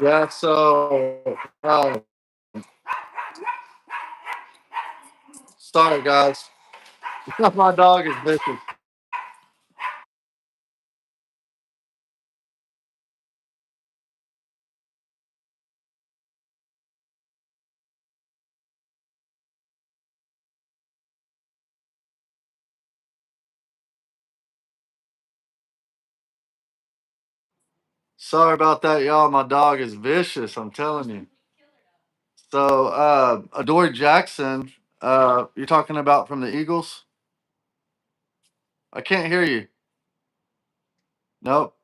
Yeah, so sorry guys. My dog is vicious. Sorry about that, y'all. My dog is vicious, I'm telling you. So Adoree Jackson, you're talking about from the Eagles? I can't hear you. Nope.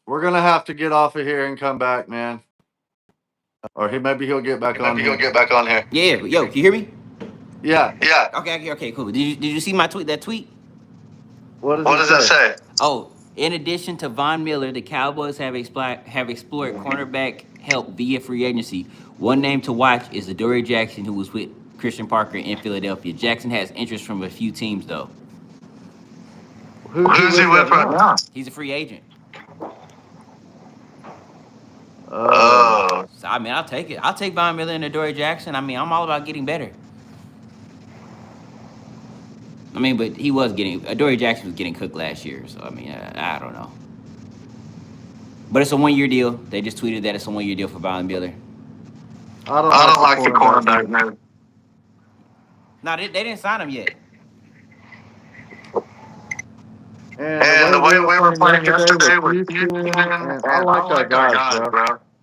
We're gonna have to get off of here and come back, man. Or maybe he'll get back on Maybe he'll here. get back on here. Yeah, yo, can you hear me? Yeah. Yeah. Okay, cool. Did you see my tweet? That tweet? What does What it does it say? say? Oh, in addition to Von Miller, the Cowboys have explored cornerback help via free agency. One name to watch is Adoree Jackson, who was with Christian Parker in Philadelphia. Jackson has interest from a few teams, though. Who's he Who's he with with right right now? now? He's a free agent. Oh. Oh. So, I mean, I'll take it. I'll take Von Miller and Adoree Jackson. I mean, I'm all about getting better. I mean, but he was getting Adoree Jackson was getting cooked last year, so I mean, I don't know. But it's a 1 year deal. They just tweeted that it's a 1 year deal for Von Miller. I don't I like don't the like the cornerback, cornerback, man. man. No, they didn't sign him yet. And the And way the we way were we were playing playing yesterday with yesterday with Houston, Houston, and I and I like our like our guys, guys, bro. bro. I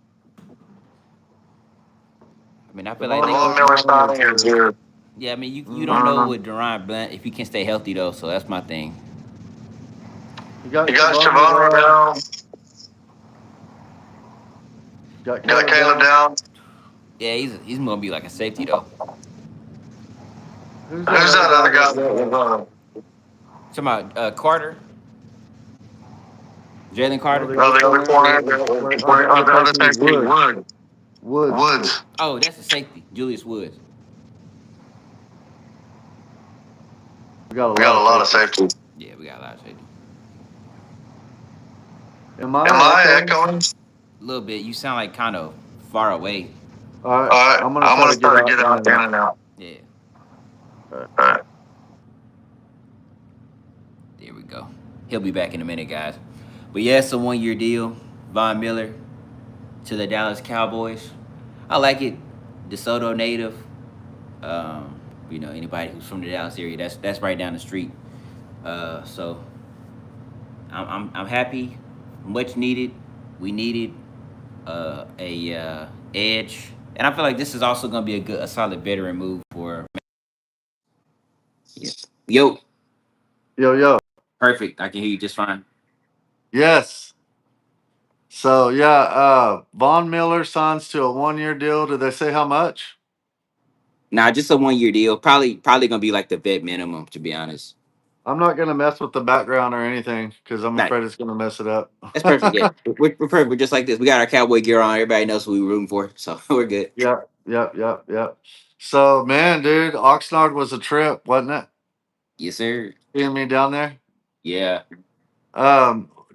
mean, I feel like Devon they. Miller Von Miller starting is starting is good. good. Yeah, I mean, you don't know Mm-hmm. with Deron Blunt if he can stay healthy though, so that's my thing. You got You got Siobhan Javon Riddell, Riddell, got got Caleb Caleb Down. down. Yeah, he's gonna be like a safety though. Who's that Who's other that guy other that guy was that was talking about Carter? Jalen no, Carter? the No, other the other corner corner, that wait, where the other the other safety is safety, Woods. Woods. Woods. Oh, that's a safety, Julius Woods. We got a We lot got of a lot of safeties. safety. Yeah, we got a lot of safety. Am Am I I echoing? echoing? A little bit. You sound like kind of far away. All right, All right, I'm gonna I'm try gonna to get start to out get in out and in out. and out. Yeah. All right. All right. There we go. He'll be back in a minute, guys. But yeah, it's a 1 year deal. Von Miller to the Dallas Cowboys. I like it. DeSoto native. Um, anybody who's from the Dallas area, that's right down the street. So I'm happy. Much needed. We needed a edge, and I feel like this is also going to be a solid veteran move for. Yeah. Yo, Yo, yo. perfect. I can hear you just fine. Yes. So yeah, Von Miller signs to a 1 year deal. Did they say how much? Nah, just a 1 year deal. Probably gonna be like the vet minimum, to be honest. I'm not gonna mess with the background or anything because I'm Nah, afraid it's gonna mess it up. that's perfect. Yeah, we're perfect. We're just like this. We got our cowboy gear on. Everybody knows who we're rooting for, so we're good. Yep. So man, dude, Oxnard was a trip, wasn't it? Yes, sir. Seeing me down there. Yeah.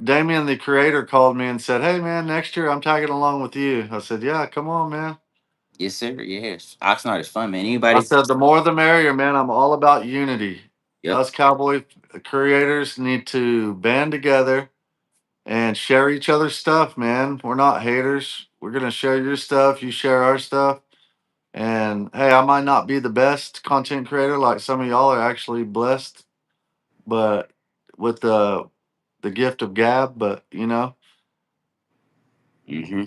Damien, the creator, called me and said, "Hey, man, next year I'm tagging along with you." I said, "Yeah, come on, man." Yes, sir. Yes. Oxnard is fun, man. I Anybody? said, "The more the merrier, man. I'm all about unity. Yep. Us cowboy creators need to band together and share each other's stuff, man. We're not haters. We're gonna share your stuff. You share our stuff. And hey, I might not be the best content creator like some of y'all are actually blessed, but with the gift of gab, but Mm-hmm.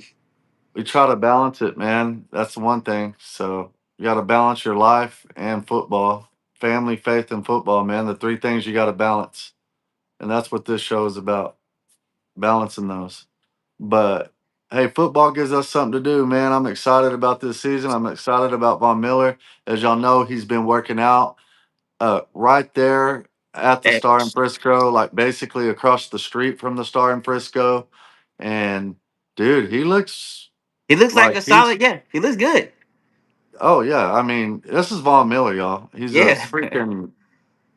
we try to balance it, man. That's the one thing. So you got to balance your life and football, family, faith, and football, man. The three things you got to balance, and that's what this show is about, balancing those. But hey, football gives us something to do, man. I'm excited about this season. I'm excited about Von Miller. As y'all know, he's been working out right there at the Eh, Star in Frisco, like basically across the street from the Star in Frisco. And dude, he looks He looks like like a he's solid. Yeah, he looks good. oh yeah. I mean, this is Von Miller, y'all. He's a Yeah, freaking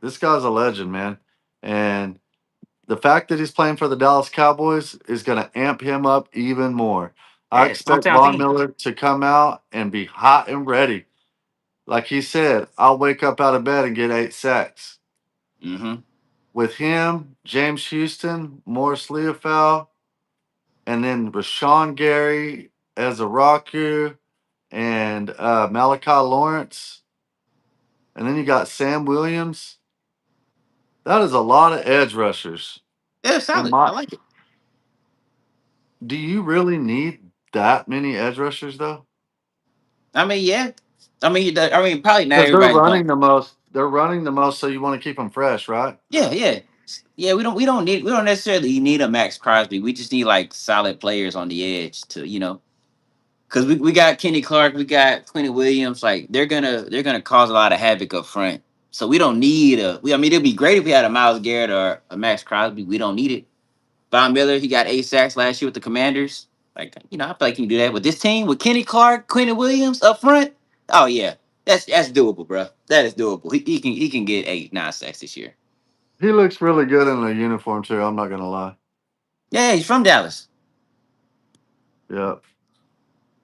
this guy's a legend, man. And the fact that he's playing for the Dallas Cowboys is going to amp him up even more. I yeah, expect hometown Von team. Miller to come out and be hot and ready. Like he said, I'll wake up out of bed and get 8 sacks. Mm-hmm. With him, James Houston, Morris Leofau, and then Rashawn Gary, Ezaraku, and Malachi Lawrence. And then you got Sam Williams. That is a lot of edge rushers. Yeah, In solid. I my, like it. do you really need that many edge rushers though? I mean, yeah. I mean, probably not Because they're everybody's going. running the most. They're running the most, so you want to keep them fresh, right? Yeah, yeah, yeah. We don't necessarily need a Max Crosby. We just need like solid players on the edge to because we got Kenny Clark, we got Quentin Williams. Like they're gonna cause a lot of havoc up front. So we don't need a. I mean, it'd be great if we had a Miles Garrett or a Max Crosby. We don't need it. Von Miller, he got 8 sacks last year with the Commanders. Like I feel like he can do that with this team with Kenny Clark, Quentin Williams up front. Oh yeah, that's doable, bro. That is doable. He can get 8, 9 sacks this year. He looks really good in the uniform too. I'm not gonna lie. Yeah, he's from Dallas. Yeah,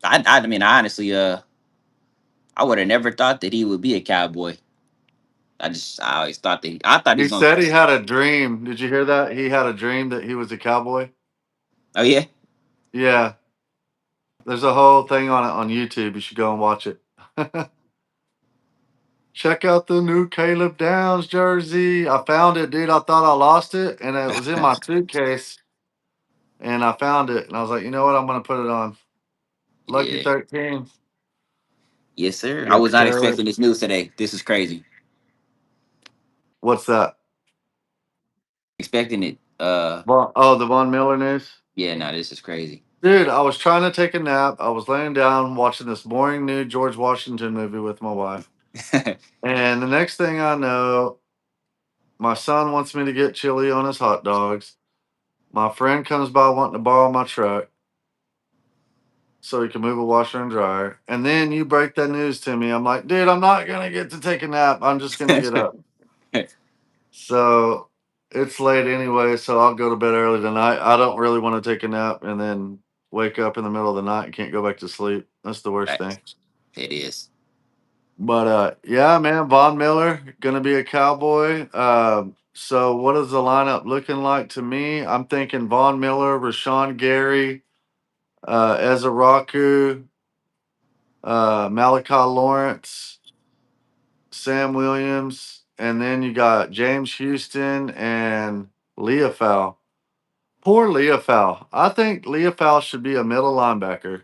I mean, I honestly, I would have never thought that he would be a Cowboy. I always thought I thought he he's gonna. said he had a dream. Did you hear that? He had a dream that he was a cowboy. Oh yeah, Yeah, there's a whole thing on it on YouTube. You should go and watch it. Check out the new Caleb Downs jersey. I found it, dude. I thought I lost it, and it was in my suitcase. And I found it, and I was like, you know what? I'm gonna put it on. Lucky yeah, 13. yes sir. I Yes, was not sir. expecting this news today. This is crazy. What's that? Expecting it. Oh, the Von Miller news. Yeah, no, this is crazy. Dude, I was trying to take a nap. I was laying down watching this boring new George Washington movie with my wife. And the next thing I know, my son wants me to get chili on his hot dogs. My friend comes by wanting to borrow my truck so he can move a washer and dryer. And then you break that news to me. I'm like, dude, I'm not going to get to take a nap. I'm just going to get up. So it's late anyway. So I'll go to bed early tonight. I don't really want to take a nap and then wake up in the middle of the night and can't go back to sleep. That's the worst thing. Right. It is. But yeah, man, Von Miller gonna be a Cowboy. So what is the lineup looking like to me? I'm thinking Von Miller, Rashawn Gary, Ezaraku, Malachi Lawrence, Sam Williams, and then you got James Houston and Leofau. Poor Leofau. I think Leofau should be a middle linebacker,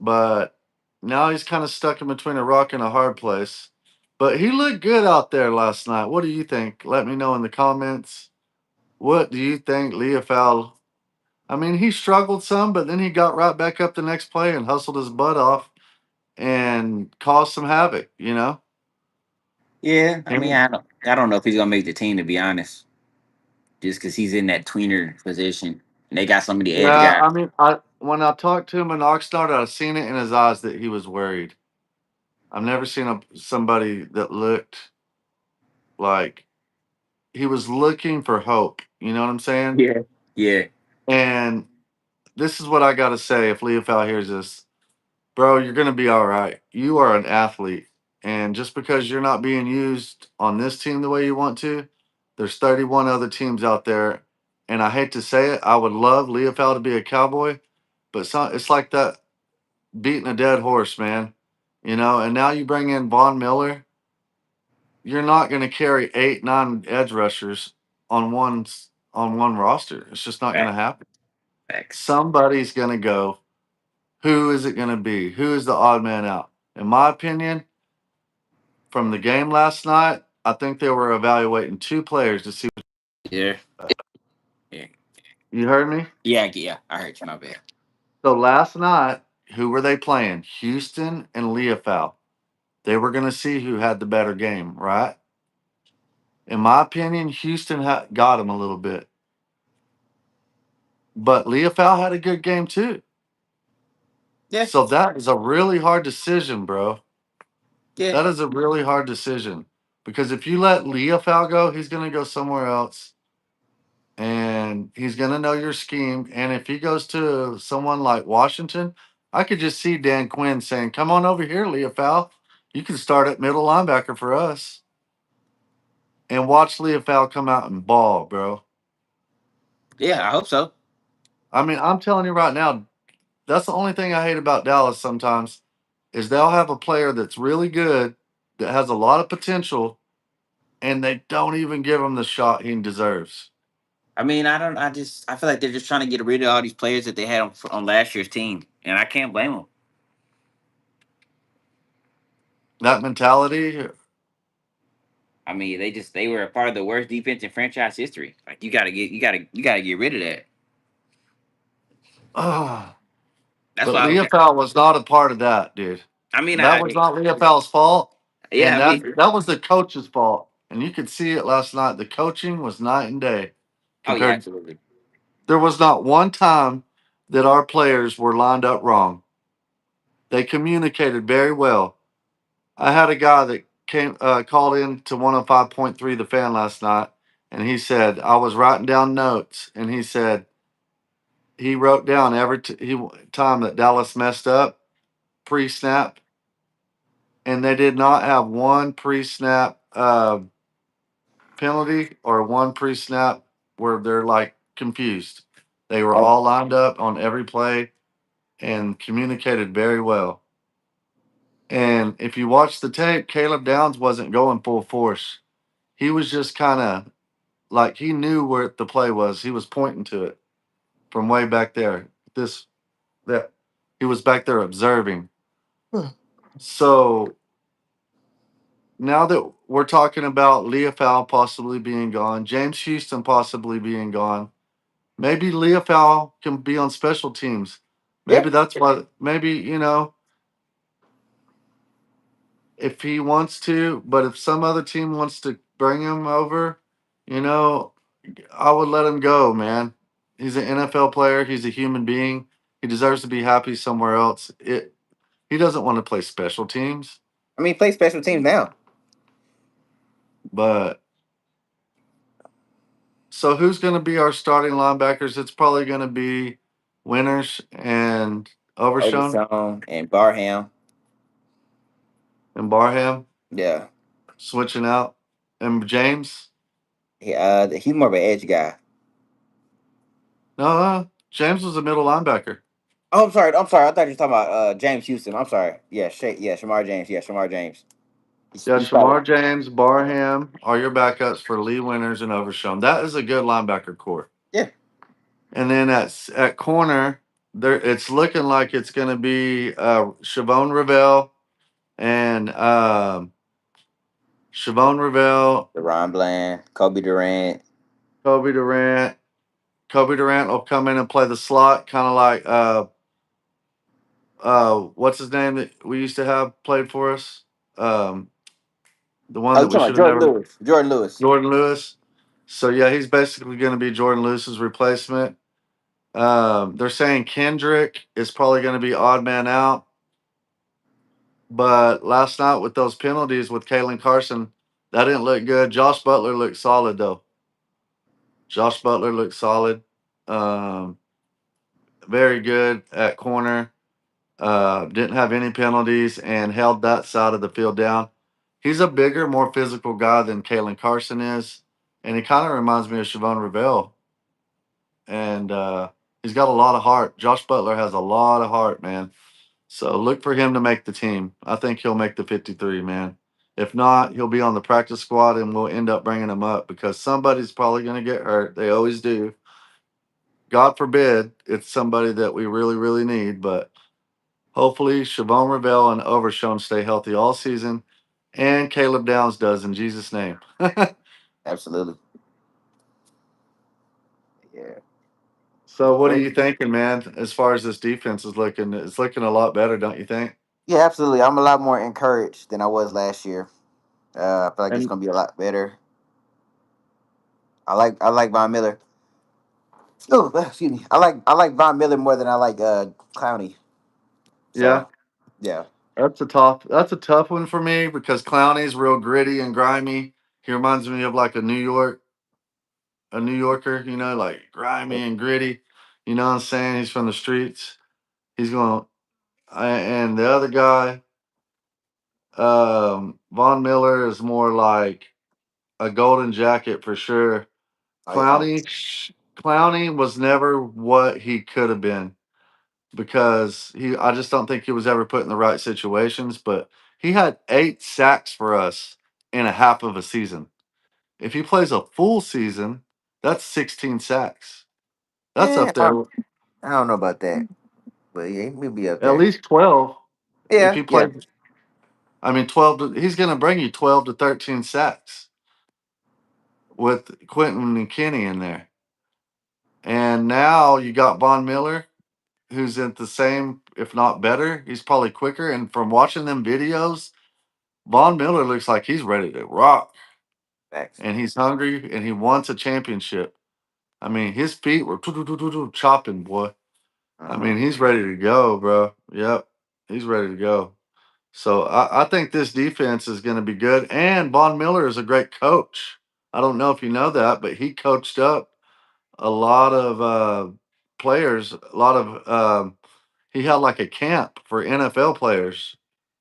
but now he's kind of stuck in between a rock and a hard place. But he looked good out there last night. What do you think? Let me know in the comments. What do you think, Leofau? I mean, he struggled some, but then he got right back up the next play and hustled his butt off and caused some havoc, you know? Yeah, I mean, Him- I don't know if he's gonna make the team to be honest, just because he's in that tweener position and they got so many edge Yeah, guys. I mean, I when I talked to him in Oxnard, I seen it in his eyes that he was worried. I've never seen somebody that looked like he was looking for hope. You know what I'm saying? Yeah, yeah, And this is what I got to say if Leofau hears this. Bro, you're going to be all right. You are an athlete. And just because you're not being used on this team the way you want to, there's 31 other teams out there. And I hate to say it, I would love Leofau to be a Cowboy, but it's like that beating a dead horse, man. You know, and now you bring in Von Miller. You're not going to carry 8, 9 edge rushers on one roster. It's just not going to facts, happen. facts. Somebody's going to go. Who is it going to be? Who is the odd man out? In my opinion, from the game last night, I think they were evaluating two players to see. Yeah, yeah, You heard me? yeah, yeah. I heard you. My bad. So last night, who were they playing? Houston and Leofau. They were going to see who had the better game, right? In my opinion, Houston got him a little bit, but Leofau had a good game too. Yeah, So that is a really hard decision, bro. yeah. That is a really hard decision because if you let Leofau go, he's going to go somewhere else, and he's going to know your scheme. And if he goes to someone like Washington, I could just see Dan Quinn saying, "Come on over here, Leofau. You can start at middle linebacker for us." And watch Leofau come out and ball, bro. Yeah, I hope so. I mean, I'm telling you right now, that's the only thing I hate about Dallas sometimes is they'll have a player that's really good, that has a lot of potential, and they don't even give him the shot he deserves. I mean, I don't. I feel like they're just trying to get rid of all these players that they had on last year's team, and I can't blame them. That mentality, I mean, they were a part of the worst defense in franchise history. Like you gotta get rid of that. ah, That's but why. Leofau was not a part of that, dude. I mean, That was not Leofau's fault, yeah, and I that mean, that was the coach's fault. And you could see it last night. The coaching was night and day oh yeah, compared. absolutely. There was not one time that our players were lined up wrong. They communicated very well. I had a guy that came called in to 105.3 The Fan last night, and he said I was writing down notes, and he said he wrote down time that Dallas messed up pre-snap, and they did not have one pre-snap penalty or one pre-snap where they're like confused. They were Oh, all lined up on every play and communicated very well. And if you watch the tape, Caleb Downs wasn't going full force. He was just kind of like he knew where the play was. He was pointing to it from way back there. That he was back there observing. So now that we're talking about Leofau possibly being gone, James Houston possibly being gone, maybe Leofau can be on special teams. yeah. Maybe that's what. Maybe if he wants to, but if some other team wants to bring him over, you know, I would let him go, man. He's an NFL player. He's a human being. He deserves to be happy somewhere else. He doesn't want to play special teams, I mean, play special teams now. but so who's going to be our starting linebackers? It's probably going to be Winters and Overshown Overshown and Barham. and Barham Yeah, switching out, and James. he's more of an edge guy. No, James was a middle linebacker. Oh, I'm sorry. I'm sorry. I thought you were talking about James Houston. I'm sorry. Yeah, yeah, Shamar James. Yeah, Shamar James. Yeah, He's probably Shamar James, Barham are your backups for Lee Winters and Overshown. That is a good linebacker core. yeah. And then at corner, there it's looking like it's going to be Chavon Ravel and Chavon Ravel, Deron Bland, Kobe Durant. Kobe Durant. Kobe Durant will come in and play the slot, kind of like what's his name that we used to have played for us, um, the one Oh, that you we talking about should have Jordan never, Lewis? Jordan Lewis. Jordan Lewis. So yeah, he's basically going to be Jordan Lewis's replacement. They're saying Kendrick is probably going to be odd man out. But last night with those penalties with Kalen Carson, that didn't look good. Josh Butler looked solid though. Josh Butler looked solid. Um, Very good at corner. Didn't have any penalties and held that side of the field down. He's a bigger, more physical guy than Kalen Carson is. And he kind of reminds me of Chavon Ravel. And he's got a lot of heart. Josh Butler has a lot of heart, man. So look for him to make the team. I think he'll make the 53, man. If not, he'll be on the practice squad and we'll end up bringing him up because somebody's probably going to get hurt. They always do. God forbid it's somebody that we really, really need. But hopefully, Shavon Ravel and Overshown stay healthy all season and Caleb Downs does in Jesus' name. Absolutely. Yeah. So, what are Well, you thinking, man, as far as this defense is looking? It's looking a lot better, don't you think? yeah, absolutely. I'm a lot more encouraged than I was last year. I feel like it's And gonna be a lot better. I like Von Miller. Oh, excuse me. I like Von Miller more than I like Clowney. Yeah, So yeah, that's a tough one for me because Clowney's real gritty and grimy. He reminds me of like a New Yorker, like grimy and gritty. You know what I'm saying? He's from the streets. He's going, and the other guy, Von Miller, is more like a golden jacket for sure. oh yeah, Clowney was never what he could have been because I just don't think he was ever put in the right situations. But he had 8 sacks for us in a half of a season. If he plays a full season, that's 16 sacks. That's yeah. up there. I don't know about that, but yeah, he'll be up At there. least 12. If Yeah, he yeah. plays, I mean, 12. He's going to bring you 12 to 13 sacks with Quentin and Kenny in there. And now you got Von Miller, who's at the same, if not better. He's probably quicker. And from watching them videos, Von Miller looks like he's ready to rock Facts. and he's hungry and he wants a championship. I mean, his feet were chopping, boy. I Uh-huh. mean, he's ready to go, bro. Yep, he's ready to go. So I think this defense is going to be good. And Von Miller is a great coach. I don't know if you know that, but he coached up a lot of players. A lot of he held like a camp for NFL players.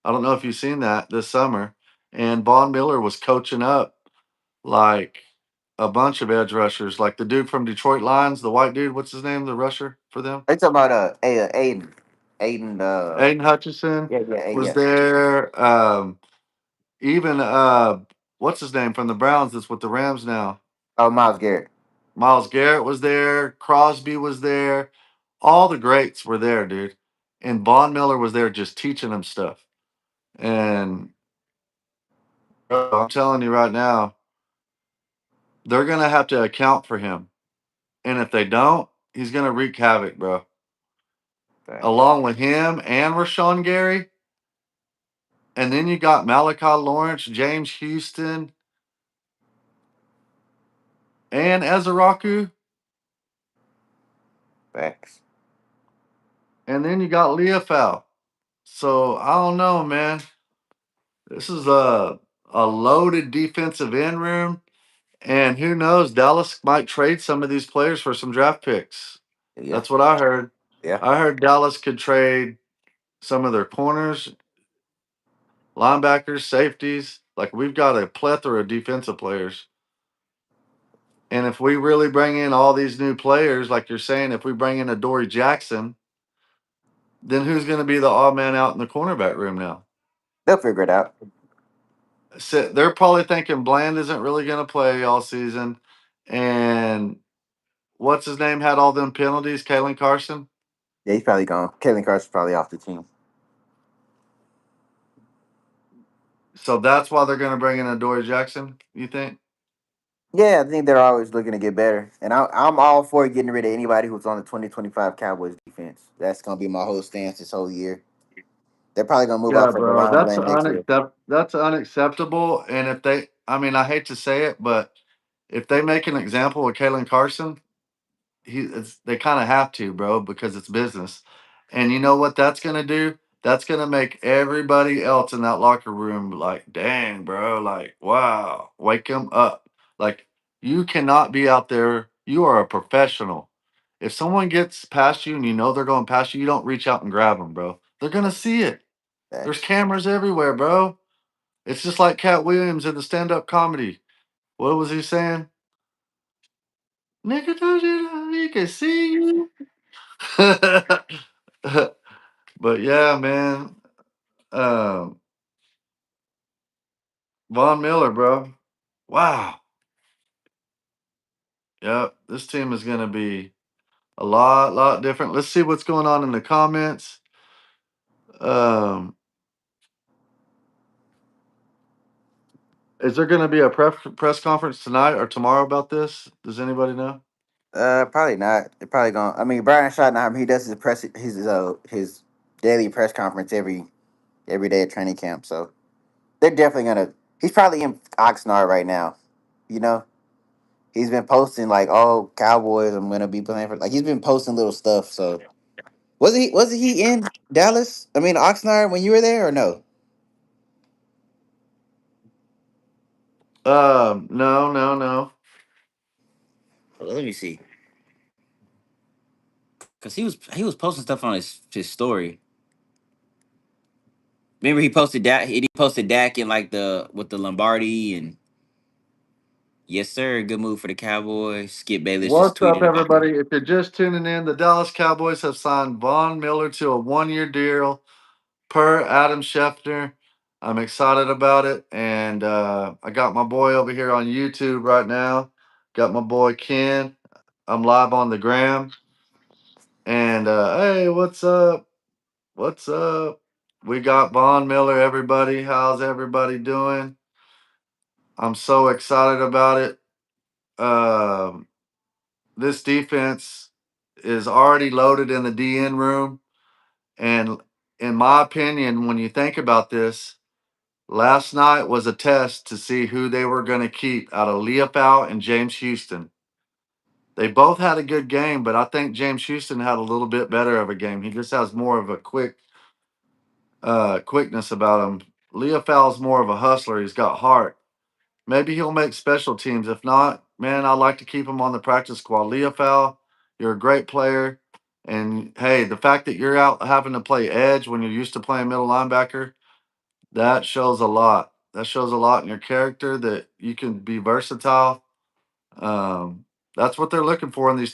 I don't know if you've seen that this summer. And Von Miller was coaching up like a bunch of edge rushers, like the dude from Detroit Lions, the white dude. What's his name? The rusher for them. They talking about Aiden, Aiden. Aiden Hutchinson Yeah, yeah, was yeah. there. Even what's his name from the Browns that's with the Rams now? Oh, Miles Garrett. Miles Garrett was there. Crosby was there. All the greats were there, dude. And Von Miller was there just teaching them stuff. And bro, I'm telling you right now, they're gonna have to account for him. And if they don't, he's gonna wreak havoc, bro. Thanks. Along with him and Rashawn Gary. And then you got Malachi Lawrence, James Houston, and Ezeraku. Thanks. And then you got Leofau. So I don't know, man. This is a loaded defensive end room, and who knows? Dallas might trade some of these players for some draft picks. Yeah, That's what I heard. yeah. I heard Dallas could trade some of their corners, linebackers, safeties. Like we've got a plethora of defensive players. And if we really bring in all these new players, like you're saying, if we bring in a Dory Jackson, then who's going to be the odd man out in the cornerback room now? They'll figure it out. So they're probably thinking Bland isn't really going to play all season. And what's his name had all them penalties? Kalen Carson. Yeah, he's probably gone. Kalen Carson's probably off the team. So that's why they're going to bring in a Dory Jackson, you think? Yeah, I think they're always looking to get better, and I'm all for getting rid of anybody who's on the 2025 Cowboys defense. That's gonna be my whole stance this whole year. They're probably gonna move Yeah, off of bro. Deron Bland next year. That's unacceptable. And if they, I mean, I hate to say it, but if they make an example of Kalen Carson, they kind of have to, bro, because it's business. And you know what that's gonna do? That's gonna make everybody else in that locker room like, dang, bro, like, wow, wake them up. Like, you cannot be out there. You are a professional. If someone gets past you and you know they're going past you, you don't reach out and grab them, bro. They're gonna see it. There's Thanks. cameras everywhere, bro. It's just like Cat Williams in the stand-up comedy. What was he saying? Nigga, don't you know he can see you? But yeah, man. Um, Von Miller, bro. Wow. Yep. This team is gonna be a lot different. Let's see what's going on in the comments. Um, is there gonna be a press conference tonight or tomorrow about this? Does anybody know? Probably not. They're probably gonna. I mean, Brian Schottenheimer, he does his daily press conference every day at training camp. So they're definitely gonna. He's probably in Oxnard right now. You know. He's been posting like, "Oh, Cowboys, I'm gonna be playing for." Like he's been posting little stuff. So was he in Dallas? I mean, Oxnard when you were there or no? No, no, no. Well, let me see, cause he was posting stuff on his story. Remember he posted Dak. He posted Dak in like the with the Lombardi and yes sir, good move for the Cowboys. Skip Bayless just What's up, tweeted about him. everybody? If you're just tuning in, the Dallas Cowboys have signed Von Miller to a 1 year deal per Adam Schefter. I'm excited about it. And I got my boy over here on YouTube right now. Got my boy Ken. I'm live on the gram. And hey, what's up? What's up? We got Von Miller, everybody. How's everybody doing? I'm so excited about it. Um, this defense is already loaded in the DN room. And in my opinion, when you think about this, last night was a test to see who they were going to keep out of Leopold and James Houston. They both had a good game, but I think James Houston had a little bit better of a game. He just has more of a quickness about him. Leopold's more of a hustler. He's got heart. Maybe he'll make special teams. If not, man, I'd like to keep him on the practice squad. Leopold, you're a great player. And hey, the fact that you're out having to play edge when you're used to playing middle linebacker, that shows a lot. That shows a lot in your character that you can be versatile. That's what they're looking for in these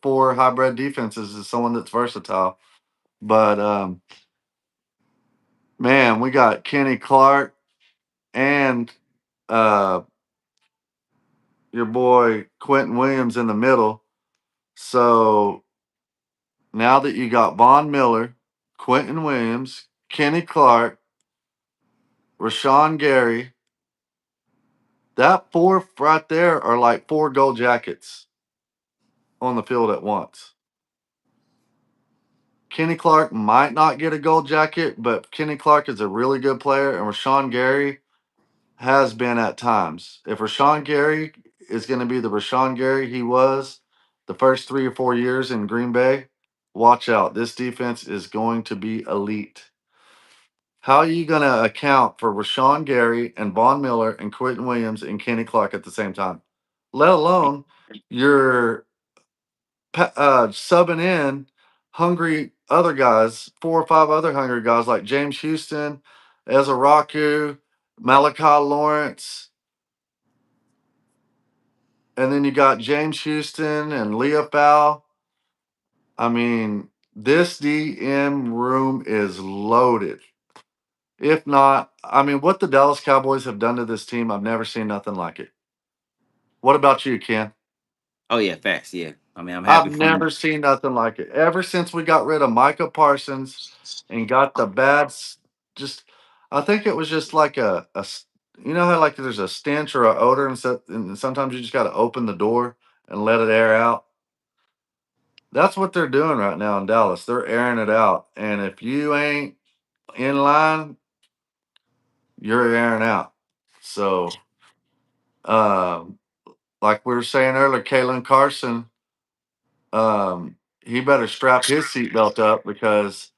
four hybrid defenses is someone that's versatile. But man, we got Kenny Clark and uh, your boy Quentin Williams in the middle. So now that you got Von Miller, Quentin Williams, Kenny Clark, Rashawn Gary, that four right there are like four gold jackets on the field at once. Kenny Clark might not get a gold jacket, but Kenny Clark is a really good player, and Rashawn Gary has been at times. If Rashawn Gary is going to be the Rashawn Gary he was the first 3 or 4 years in Green Bay, watch out. This defense is going to be elite. How are you going to account for Rashawn Gary and Von Miller and Quentin Williams and Kenny Clark at the same time? Let alone you're subbing in hungry other guys, 4 or 5 other hungry guys like James Houston, Ezra Raku, Malachi Lawrence, and then you got James Houston and Leah Fowl. I mean, this DM room is loaded. If not, I mean, what the Dallas Cowboys have done to this team, I've never seen nothing like it. What about you, Ken? Oh yeah, facts. Yeah, I mean I'm I've happy for him. never seen nothing like it. Ever since we got rid of Micah Parsons and got the just I think it was just like you know how like there's a stench or a odor and sometimes you just got to open the door and let it air out. That's what they're doing right now in Dallas. They're airing it out, and if you ain't in line, you're airing out. So, um, like we were saying earlier, Kalen Carson, he better strap his seatbelt up because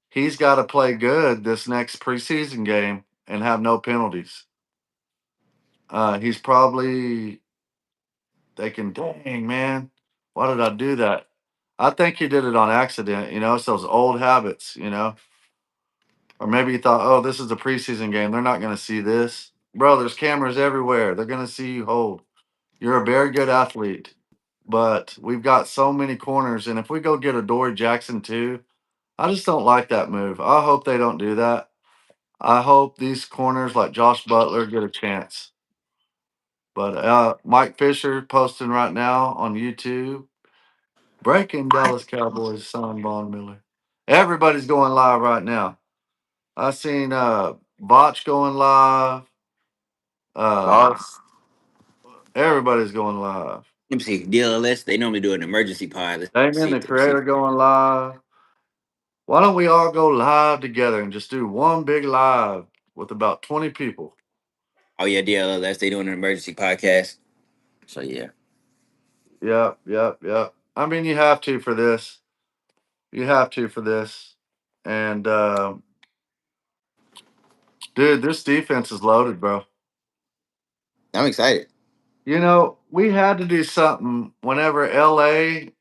he's got to play good this next preseason game and have no penalties. He's probably thinking, dang, man, why did I do that? I think he did it on accident. It's those old habits, or maybe he thought, oh, this is a preseason game. They're not going to see this. Bro, there's cameras everywhere. They're going to see you hold. You're a very good athlete, but we've got so many corners. And if we go get a Dory Jackson too, I just don't like that move. I hope they don't do that. I hope these corners like Josh Butler get a chance. But Mike Fisher posting right now on YouTube. Breaking Dallas Cowboys sign Von Miller. Everybody's going live right now. I seen Botch going live. Um, Boss. Let everybody's going live. me see. DLS. They normally do an emergency pod. Let's Damien see. the Let me see. creator going live. Why don't we all go live together and just do one big live with about 20 people? Oh yeah, DLS. They doing an emergency podcast. So yeah, Yep, yep, yep. I mean, you have to for this. You have to for this. And dude, this defense is loaded, bro. I'm excited. You know, we had to do something whenever LA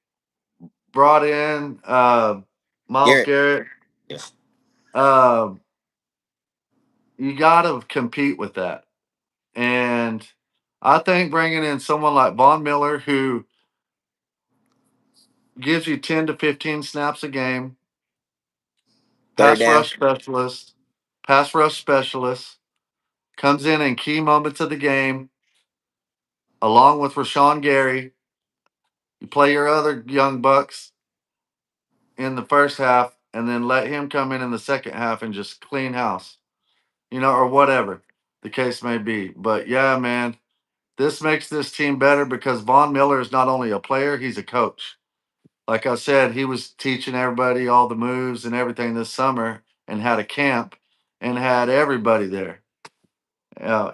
brought in Miles Garrett. Garrett. Yes. Uh, you got to compete with that. And I think bringing in someone like Von Miller, who gives you 10 to 15 snaps a game, Third pass down. rush specialist, pass rush specialist, comes in key moments of the game, along with Rashawn Gary. You play your other young bucks in the first half, and then let him come in the second half and just clean house, or whatever the case may be. But yeah, man, this makes this team better because Von Miller is not only a player, he's a coach. Like I said, he was teaching everybody all the moves and everything this summer and had a camp and had everybody there.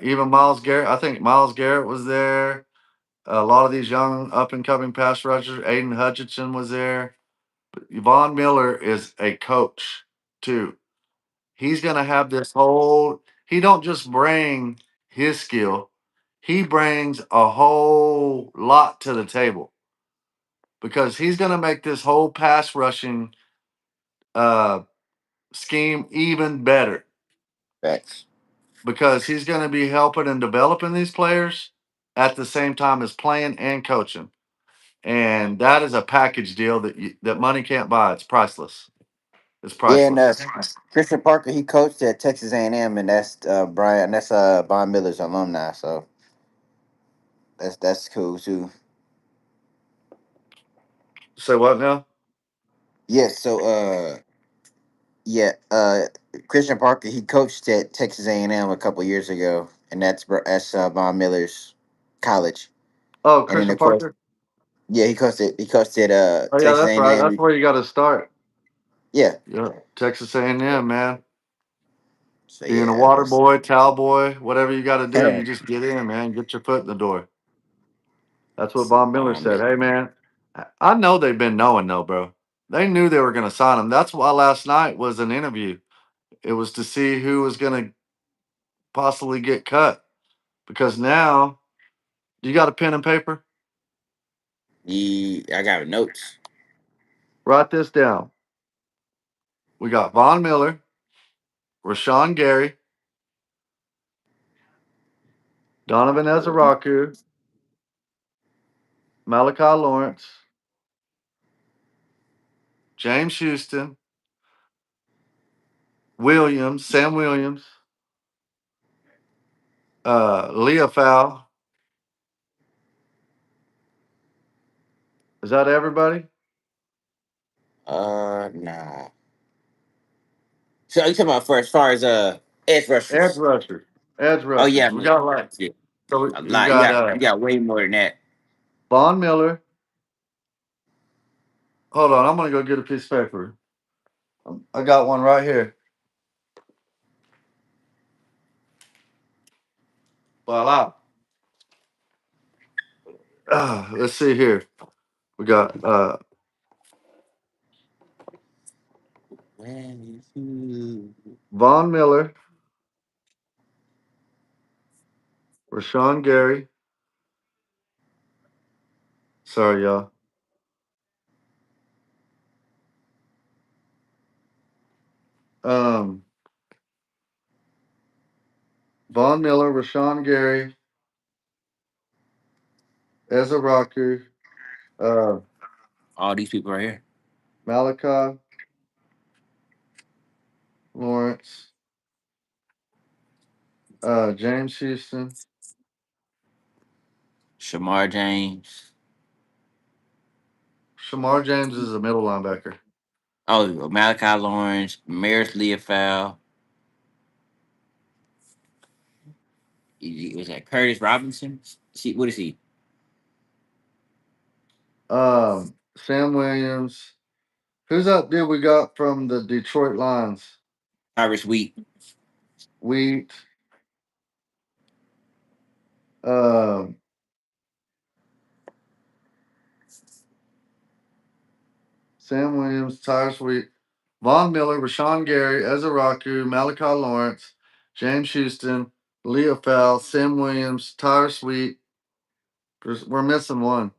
Even Miles Garrett, I think Miles Garrett was there. A lot of these young up and coming pass rushers, Aiden Hutchinson was there. But Von Miller is a coach too. He's going to have this whole, he don't just bring his skill, he brings a whole lot to the table because he's going to make this whole pass rushing uh, scheme even better Facts. because he's going to be helping and developing these players at the same time as playing and coaching. And that is a package deal that money can't buy. It's priceless. It's Yeah, and priceless. Christian Parker, he coached at Texas A&M, and that's Brian. That's Von Miller's alumni. So that's cool too. Say what now? Yes. So yeah, Christian Parker, he coached at Texas A&M a couple years ago, and that's Von Miller's college. Oh, And then Christian of course, Parker. yeah, he coached at Oh yeah, Texas that's right. That's A&M. where you got to start. Yeah. Yeah, Texas A&M, man. So Being a yeah, water boy, towel boy, whatever you got to do, you that's just get in, man. Get your foot in the door. That's what Von Miller Von said. Miller. Hey, man, I know they've been knowing, though, bro. They knew they were going to sign him. That's why last night was an interview. It was to see who was going to possibly get cut because now you got a pen and paper. I got notes. Write this down. We got Von Miller, Rashawn Gary, Donovan Ezeraku, Malachi Lawrence, James Houston, Williams, Sam Williams, Leah Fowl. Is that everybody? Nah. So you talking about for as far as edge Edge rushers? rushers. Edge Oh yeah, rushers. We man. got like Yeah, so a we lot. got You got way more than that. Von Miller. Hold on, I'm gonna go get a piece of paper. I got one right here. Voila. Let's see here. We got Von Miller, Rashawn Gary. Sorry, y'all. Um, Von Miller, Rashawn Gary, Ezra Rocker, uh, All these people right here. Malachi Lawrence, James Houston. Shamar James. Shamar James is a middle linebacker. Oh, Malachi Lawrence, Maris Leofow. Was that Curtis Robinson? See, what is he? Sam Williams. Who's that dude we got from the Detroit Lions? Iris Wheat. Wheat. Um, Sam Williams, Tyler Sweet, Von Miller, Rashawn Gary, Ezra Raku, Malachi Lawrence, James Houston, Leo Fowle, Sam Williams, Tyler Sweet. We're missing one.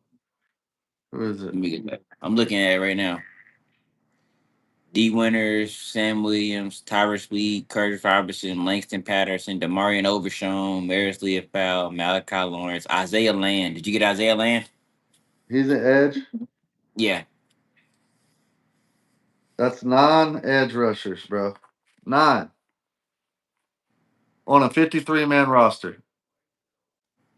Who is it? Let me get that. I'm looking at it right now. D. Winters, Sam Williams, Tyrus Sweet, Curtis Robertson, Langston Patterson, Demarion Overshown, Maris Leofow, Malachi Lawrence, Isaiah Land. Did you get Isaiah Land? He's an edge. Yeah. That's 9 edge rushers, bro. 9 on a 53-man roster.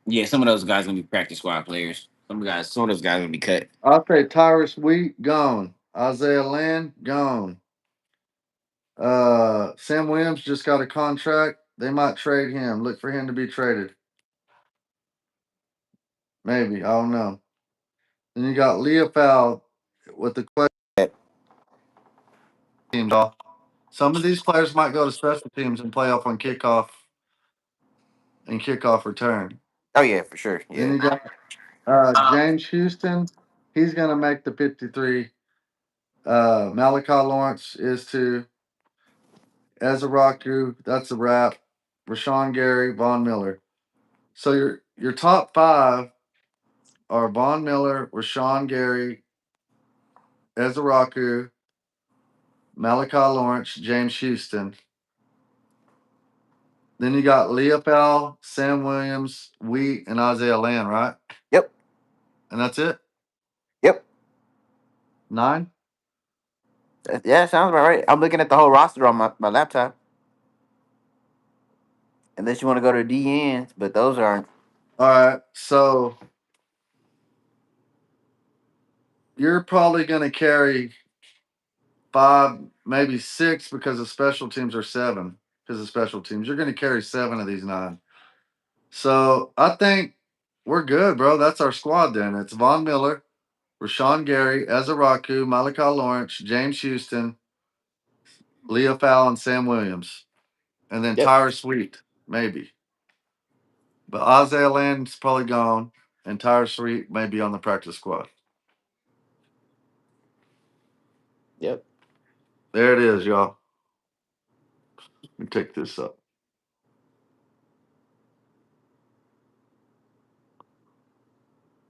Yeah, some of those guys gonna be practice squad players. Some of those guys gonna be cut. I'll say Tyrus Wheat, gone. Isaiah Land, gone. Sam Williams just got a contract. They might trade him. Look for him to be traded. Maybe. I don't know. Then you got Leah Fowl with the question teams off. Some of these players might go to special teams and play off on kickoff and kickoff return. Oh yeah, for sure. Then Yeah. you got James Houston. He's gonna make the 53. Malachi Lawrence is to Ezraku. That's a wrap. Rashawn Gary, Von Miller. So your top 5 are Von Miller, Rashawn Gary, Ezraku, Malachi Lawrence, James Houston. Then you got Leopold, Sam Williams, Wheat, and Isaiah Land, right? Yep. And that's it. Yep. 9. Yeah, sounds about right. I'm looking at the whole roster on my laptop. Unless you want to go to D ends, but those aren't. All right. So you're probably going to carry 5, maybe 6 because the special teams are 7 because of special teams. You're going to carry 7 of these 9. So I think we're good, bro. That's our squad then. It's Von Miller, Rashawn Gary, Ezraku, Malachi Lawrence, James Houston, Leo Fowle, and Sam Williams. And then Yep. Tyler Sweet, maybe. But Isaiah Land's probably gone, and Tyler Sweet may be on the practice squad. Yep. There it is, y'all. Let me take this up.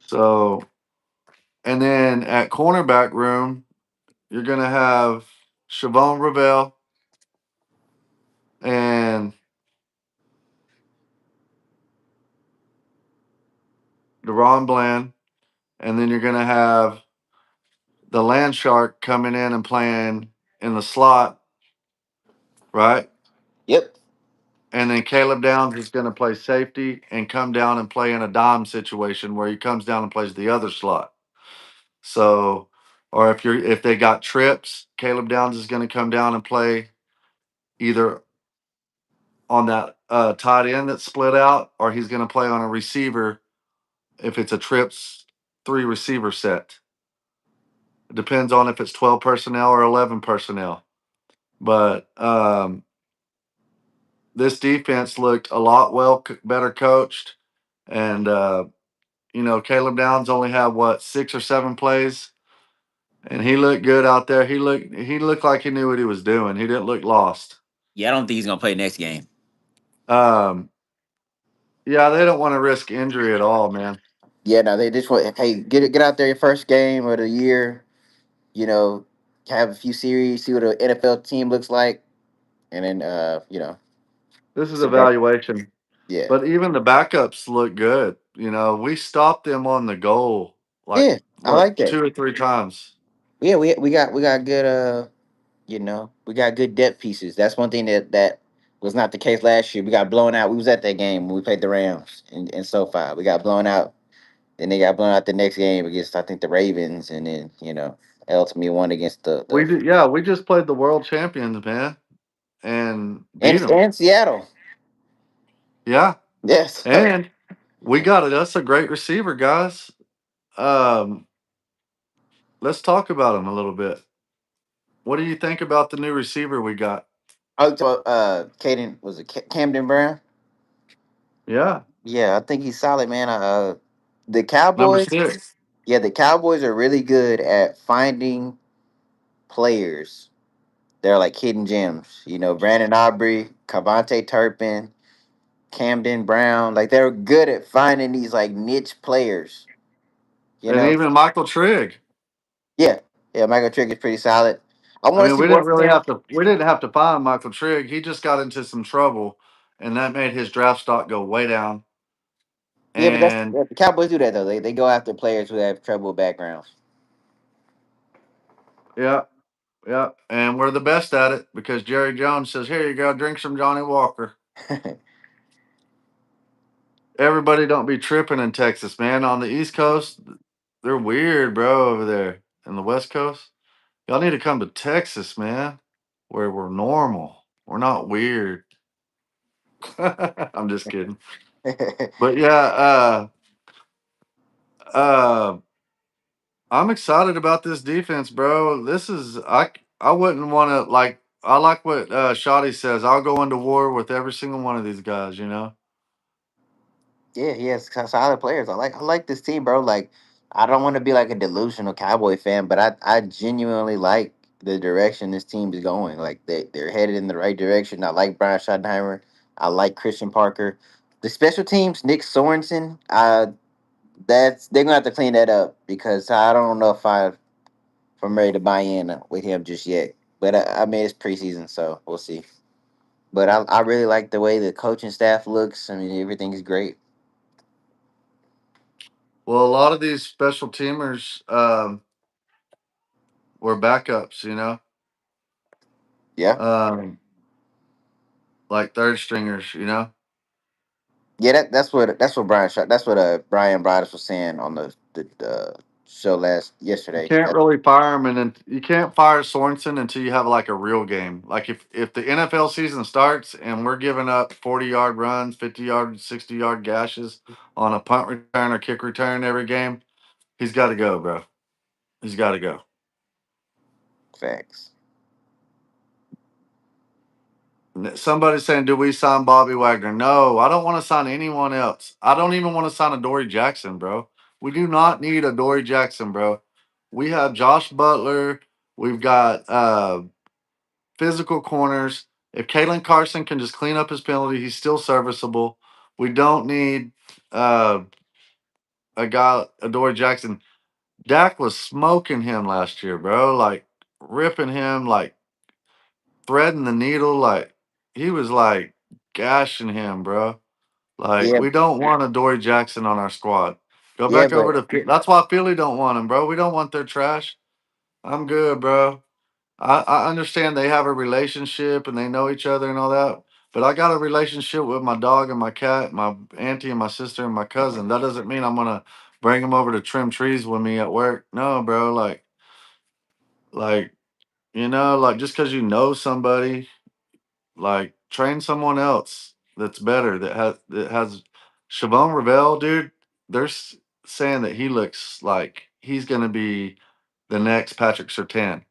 So, and then at cornerback room, you're going to have Siobhan Ravel and Deron Bland. And then you're going to have the Land Shark coming in and playing in the slot, right? Yep. And then Caleb Downs is going to play safety and come down and play in a dime situation where he comes down and plays the other slot. So, or if they got trips, Caleb Downs is going to come down and play either on that tight end that's split out, or he's going to play on a receiver if it's a trips 3 receiver set. It depends on if it's 12 personnel or 11 personnel. But this defense looked a lot better coached, and Caleb Downs only had 6 or 7 plays, and he looked good out there. He looked like he knew what he was doing. He didn't look lost. Yeah, I don't think he's gonna play next game. Um, yeah, they don't want to risk injury at all, man. Yeah. No, they just want. Hey, get out there your first game of the year. You know, have a few series, see what an NFL team looks like, and then This is sit back. evaluation, Yeah. but even the backups look good. We stopped them on the goal like Yeah. I what like that. 2 or 3 times. Yeah, we got good we got good depth pieces. That's one thing that was not the case last year. We got blown out. We was at that game when we played the Rams in SoFi. We got blown out. Then they got blown out the next game against I think the Ravens, and then ultimately won against the We just played the world champions, man, and beat them. and Seattle. Yeah, Yes. and we got it. That's a great receiver, guys. Um, let's talk about him a little bit. What do you think about the new receiver we got? Oh, so Caden was it Camden Brown? Yeah, Yeah, I think he's solid, man. The number Cowboys. 6. Yeah, the Cowboys are really good at finding. players. They're like hidden gems. Brandon Aubrey, Cavante Turpin, Camden Brown. Like they're good at finding these like niche players. You And know, even Michael Trigg. yeah, yeah. Michael Trick is pretty solid. I I want to mean, see more from him. we didn't have to find Michael Trigg. He just got into some trouble, and that made his draft stock go way down. Yeah, but that's And the Cowboys do that though. They go after players who have trouble backgrounds. yeah, yeah, and we're the best at it because Jerry Jones says, "Here you go, drink some Johnny Walker." Everybody don't be tripping in Texas, man. On the East Coast, they're weird, bro, over there. In the West Coast, y'all need to come to Texas, man, where we're normal. We're not weird. I'm just kidding. But yeah, uh, I'm excited about this defense, bro. I wouldn't want to like. I like what Shoddy says. I'll go into war with every single one of these guys. You know. Yeah, he has solid players. I like this team, bro. Like, I don't want to be like a delusional Cowboy fan, but I genuinely like the direction this team is going. Like they're headed in the right direction. I like Brian Schottenheimer. I like Christian Parker. The special teams, Nick Sorensen. That's they're gonna have to clean that up because I don't know if I'm ready to buy in with him just yet. But I mean, it's preseason, so we'll see. But I really like the way the coaching staff looks. I mean, everything's great. Well, a lot of these special teamers were backups. You know, Yeah. um, like third stringers. You know. Yeah, that's what Brian Broaddus was saying on the show You yesterday. can't really fire him, and then you can't fire Sorensen until you have like a real game. Like if the NFL season starts and we're giving up 40-yard runs, 50-yard, 60-yard gashes on a punt return or kick return every game, he's got to go, bro. He's got to go. Facts. Somebody's saying, "Do we sign Bobby Wagner?" No, I don't want to sign anyone else. I don't even want to sign a Dory Jackson, bro. We do not need a Dory Jackson, bro. We have Josh Butler. We've got physical corners. If Kalen Carson can just clean up his penalty, he's still serviceable. We don't need uh, a guy, Adore Jackson. Dak was smoking him last year, bro. Like ripping him, like threading the needle. Like he was like gashing him, bro. Like Yeah, we don't want a Dory Jackson on our squad. Go yeah, back over but to. That's why Philly don't want him, bro. We don't want their trash. I'm good, bro. I understand they have a relationship and they know each other and all that. But I got a relationship with my dog and my cat, my auntie and my sister and my cousin. That doesn't mean I'm gonna bring them over to trim trees with me at work. No, bro. Like like just because you know somebody, like train someone else that's better that has Siobhan Ravel, dude. They're saying that he looks like he's gonna be the next Patrick Surtain.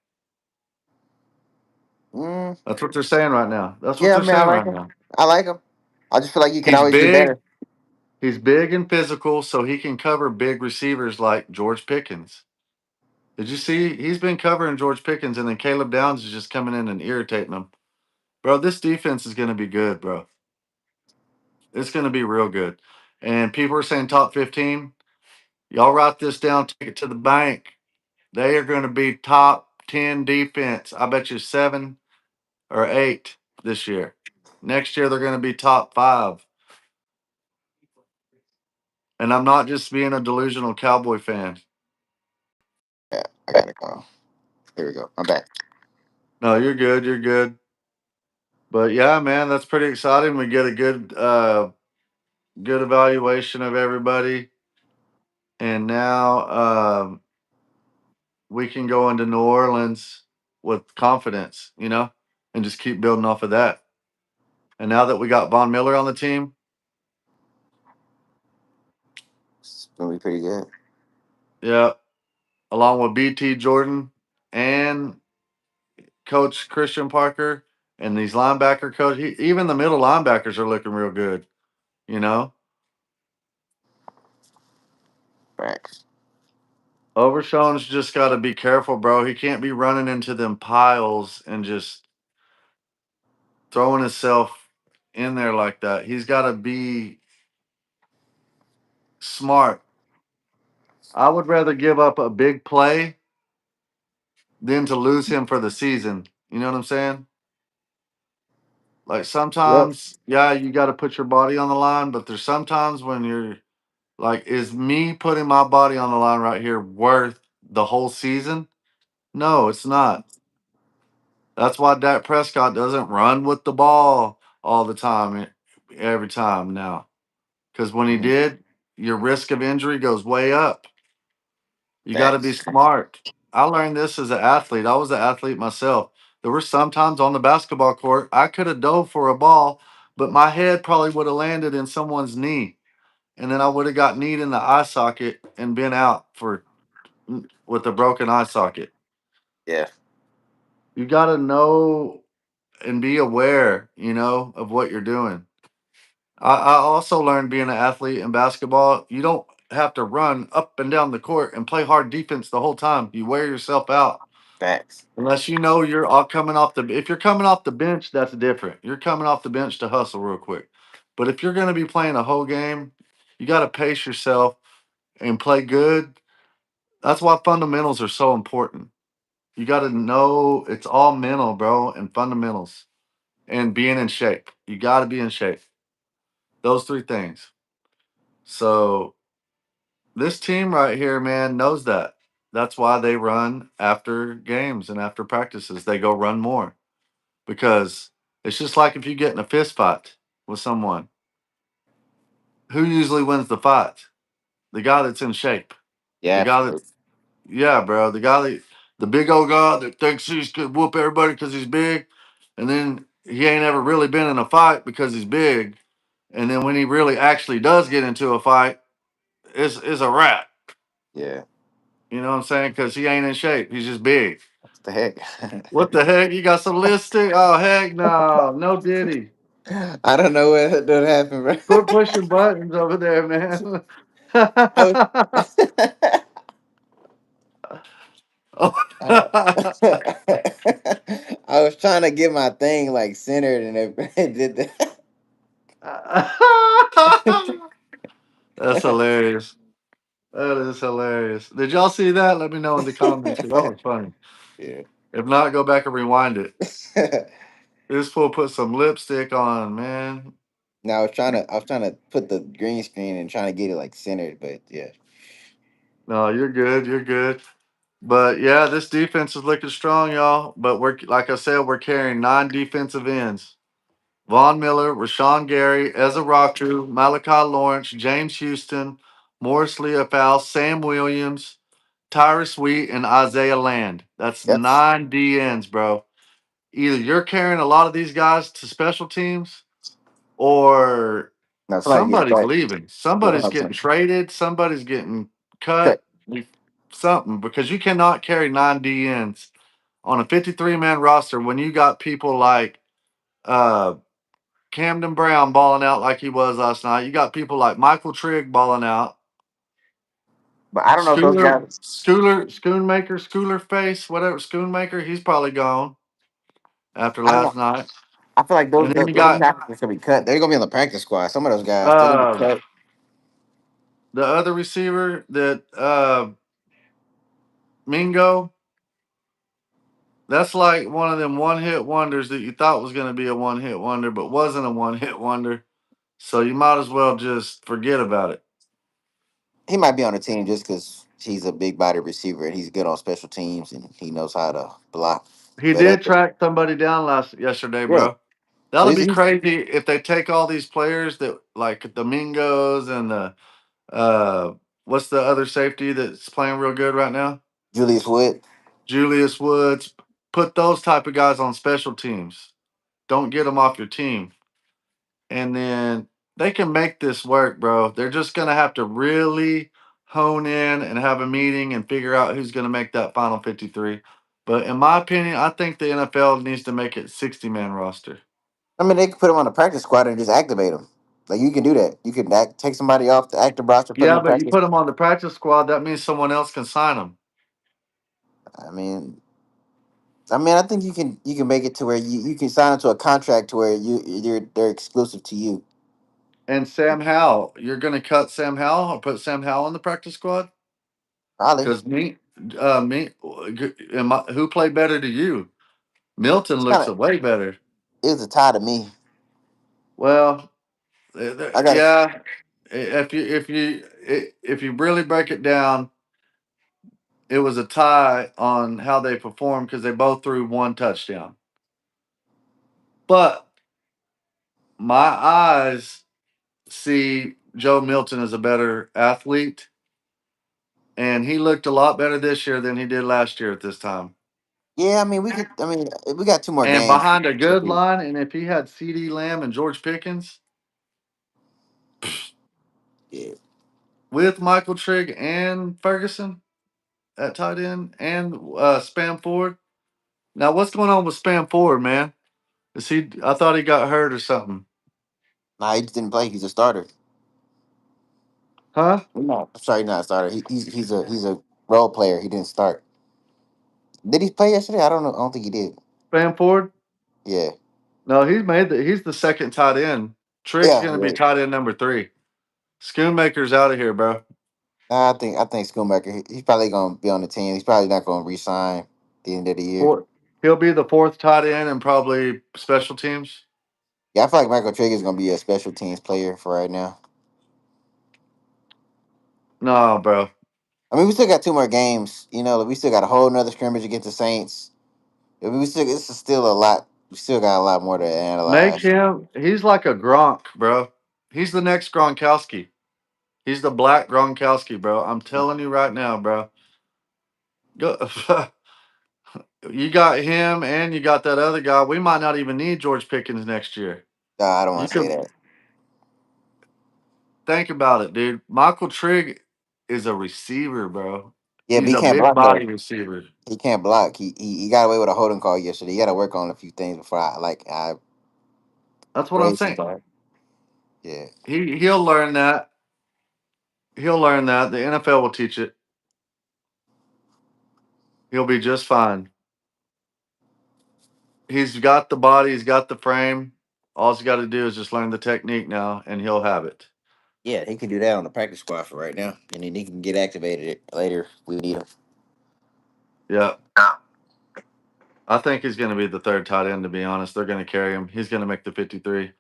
mm, That's what they're saying right now. That's what yeah, I they're mean, I saying like right him. now. I like him. I just feel like you can He's always do big. better. He's big and physical, so he can cover big receivers like George Pickens. Did you see? He's been covering George Pickens, and then Caleb Downs is just coming in and irritating him. Bro, this defense is going to be good, bro. It's going to be real good. And people are saying top 15. Y'all write this down, take it to the bank. They are going to be top 10 defense. I bet you 7 or 8 this year. Next year, they're going to be top 5. And I'm not just being a delusional Cowboy fan. Yeah, I gotta go. Here we go. I'm back. No, you're good. You're good. But yeah, man, that's pretty exciting. We get a good evaluation of everybody, and now we can go into New Orleans with confidence, and just keep building off of that. And now that we got Von Miller on the team, It's gonna be pretty good. yeah, along with BT Jordan and Coach Christian Parker and these linebacker coach, even the middle linebackers are looking real good. You know, Facts. Overshown's just got to be careful, bro. He can't be running into them piles and just throwing himself in there like that. He's got to be smart. I would rather give up a big play than to lose him for the season. You know what I'm saying? Like Yep. sometimes, yeah, you got to put your body on the line, but there's sometimes when you're like, is me putting my body on the line right here worth the whole season? No, it's not. That's why Dak Prescott doesn't run with the ball all the time, every time now. Because when he Mhm. did, your risk of injury goes way up. You got to be Facts. smart. I learned this as an athlete. I was an athlete myself. There were some times on the basketball court I could have dove for a ball, but my head probably would have landed in someone's knee, and then I would have got kneed in the eye socket and been out for with a broken eye socket. Yeah. You got to know and be aware, of what you're doing. I also learned being an athlete in basketball, you don't have to run up and down the court and play hard defense the whole time. You wear yourself out. Facts. Unless you know you're all coming off if you're coming off the bench, that's different. You're coming off the bench to hustle real quick. But if you're going to be playing a whole game, you got to pace yourself and play good. That's why fundamentals are so important. You got to know it's all mental, bro, and fundamentals and being in shape. You got to be in shape. Those three things. So this team right here, man, knows that. That's why they run after games and after practices. They go run more because it's just like if you get in a fist fight with someone, who usually wins the fight? The guy that's in shape. The Yeah. guy that, yeah, bro, the big old guy that thinks he's could whoop everybody because he's big, and then he ain't ever really been in a fight because he's big, and then when he really actually does get into a fight, it's a wrap. Yeah. You know what I'm saying? Because he ain't in shape. He's just big. What the heck? What the heck? You got some lipstick? Oh heck no, no Diddy. I don't know what that happened, bro. Quit pushing buttons over there, man. I was, Oh. I I was trying to get my thing like centered and it did that. That's hilarious. That is hilarious. Did y'all see that? Let me know in the comments. That was funny. Yeah. If not, go back and rewind it. This fool put some lipstick on, man. Now I was trying to put the green screen and trying to get it like centered, but yeah. No, you're good. You're good. But yeah, this defense is looking strong, y'all. But we're like I said, we're carrying 9 defensive ends. Von Miller, Rashawn Gary, Ezra Raku, Malachi Lawrence, James Houston, Morris Leofau, Sam Williams, Tyrus Wheat, and Isaiah Land. That's Yep. 9 DNs, bro. Either you're carrying a lot of these guys to special teams or Now somebody getting somebody's cut. leaving. Yeah, Somebody's getting 100%. traded. Somebody's getting Cut. cut. Something because you cannot carry 9 DNs on a 53-man roster when you got people like uh, Camden Brown balling out like he was last night. You got people like Michael Trigg balling out. But I don't know if those guys. Schooler face, whatever, Schoonmaker, he's probably gone after I don't know. last night. I feel like And then you those got guys are gonna be cut. They're gonna be on the practice squad. Some of those guys they're gonna be uh, cut. the other receiver that Mingo. That's like one of them one hit wonders that you thought was going to be a one hit wonder, but wasn't a one hit wonder. So you might as well just forget about it. He might be on the team just because he's a big body receiver and he's good on special teams and he knows how to block. He But did track somebody down yesterday, yeah, bro. so That'll be he's crazy if they take all these players that like the Mingos and the uh what's the other safety that's playing real good right now? Julius Wood. Julius Woods. Put those type of guys on special teams. Don't get them off your team. And then they can make this work, bro. They're just gonna have to really hone in and have a meeting and figure out who's gonna make that final 53. But in my opinion, I think the NFL needs to make it 60-man roster. I mean, they could put him on the practice squad and just activate him. Like you can do that. You can take somebody off the active roster, put them Yeah, in but you practice. put them on the practice squad. That means someone else can sign them. I mean, I think you can make it to where you can sign into a contract to where they're exclusive to you. And Sam Howell, you're going to cut Sam Howell or put Sam Howell on the practice squad? Probably. Because who played better to you? Milton It's kind looks of way better. it was a tie to me. Well, I got to. yeah. If you really break it down, it was a tie on how they performed because they both threw one touchdown. But my eyes see Joe Milton as a better athlete, and he looked a lot better this year than he did last year at this time. Yeah, I mean we could. I mean we got 2 more And games. behind a good line, and if he had C.D. Lamb and George Pickens Yeah. with Michael Trigg and Ferguson at tight end and Spam Ford. Now, what's going on with Spam Ford, man? Is he? I thought he got hurt or something. Nah, he just didn't play. He's a starter. Huh? No, I'm sorry, he's not a starter. He's a role player. He didn't start. Did he play yesterday? I don't know. I don't think he did. Spam Ford? Yeah. No, he's the second tight end. Trigg's Yeah. gonna be Yeah. tight end number 3. Schoonmaker's out of here, bro. Nah, I think Schoonmaker. He's probably gonna be on the team. He's probably not gonna resign at the end of the year. He'll be the fourth tight end and probably special teams. Yeah, I feel like Michael Trigger is gonna be a special teams player for right now. No, bro. I mean, we still got 2 more games. We still got a whole nother scrimmage against the Saints. I mean, we still this is still a lot. We still got a lot more to Make analyze. him. He's like a Gronk, bro. He's the next Gronkowski. He's the black Gronkowski, bro. I'm telling you right now, bro. Go, you got him and you got that other guy. We might not even need George Pickens next year. Nah, I don't You want to say could that. think about it, dude. Michael Trigg is a receiver, bro. Yeah, but He's he a can't big block though. body receiver. He can't block. He got away with a holding call yesterday. He got to work on a few things before I That's what I'm raise him. saying. Yeah. He'll learn that. He'll learn that. The NFL will teach it. He'll be just fine. He's got the body, he's got the frame. All he's got to do is just learn the technique now, and he'll have it. Yeah, he can do that on the practice squad for right now, and then he can get activated later if we need him. Yeah. I think he's going to be the third tight end, to be honest. They're going to carry him. He's going to make the 53.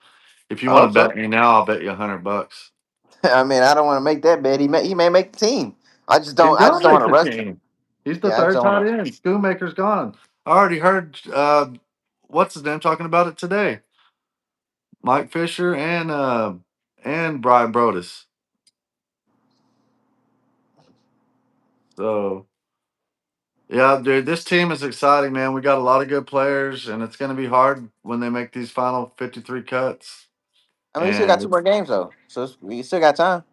If you I want to hope bet so. me now, I'll bet you $100. I mean, I don't want to make that bet. He may make the team. I just He's don't. I going just to don't make want to the rush him. team. He's the Yeah, I just third don't tight want to. end. Schoonmaker's gone. I already heard, what's his name, talking about it today. Mike Fisher and Brian Brodus. So, yeah, dude, this team is exciting, man. We got a lot of good players, and it's going to be hard when they make these final 53 cuts. I mean, we still got And 2 more games though, so we still got time.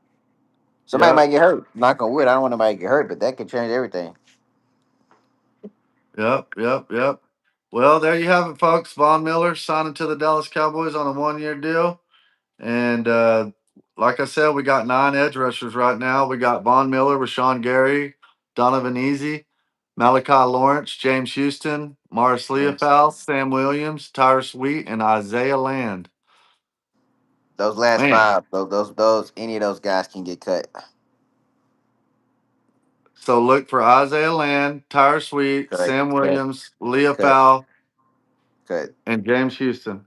Somebody yep, might get hurt. Knock on wood. I don't want nobody to get hurt, but that could change everything. yep. Well, there you have it, folks. Von Miller signing to the Dallas Cowboys on a 1-year deal. And like I said, we got 9 edge rushers right now. We got Von Miller, Rashawn Gary, Donovan Easy, Malachi Lawrence, James Houston, Morris Yes. Leofau, Sam Williams, Tyler Sweet, and Isaiah Land. Those last Man, 5, those any of those guys can get cut. so look for Isaiah Land, Tyler Sweet, Cut. Sam Cut. Williams, Cut. Leofau, Cut. and James Houston.